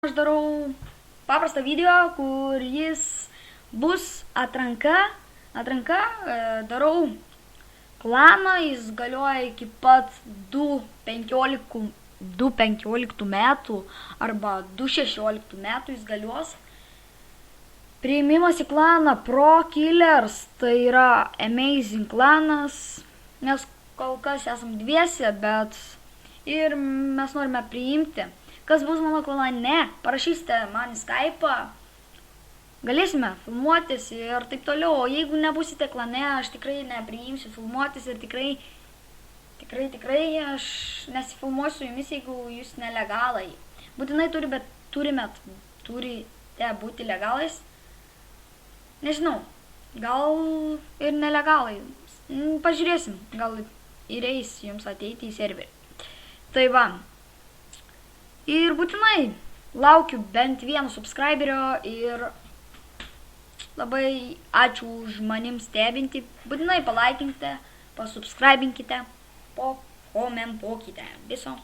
Aš darau paprastą video, kur jis bus atranka, darau klaną, jis galioja iki pat 2.15 metų arba 2.16 metų jis galios. Priėmimas į klaną Pro Killers, tai yra Amazing klanas, nes kol kas esam dviese, bet ir mes norime priimti. Kas bus mano klane, parašysite man į Skype'ą, galėsime filmuotis ir taip toliau, o jeigu nebusite klane, aš tikrai nepriimsiu filmuotis ir tikrai aš nesifilmuosiu jumis, jeigu jūs nelegalai. Būtinai turite būti legalais. Nežinau, gal ir nelegalai. Pažiūrėsim, gal ir eis jums ateiti į serverį. Tai va. Ir būtinai laukiu bent vieno subscriberio ir labai ačiū už manim stebinti. Būtinai palaikinkite, pasubscribinkite, pakomentuokite. Viso.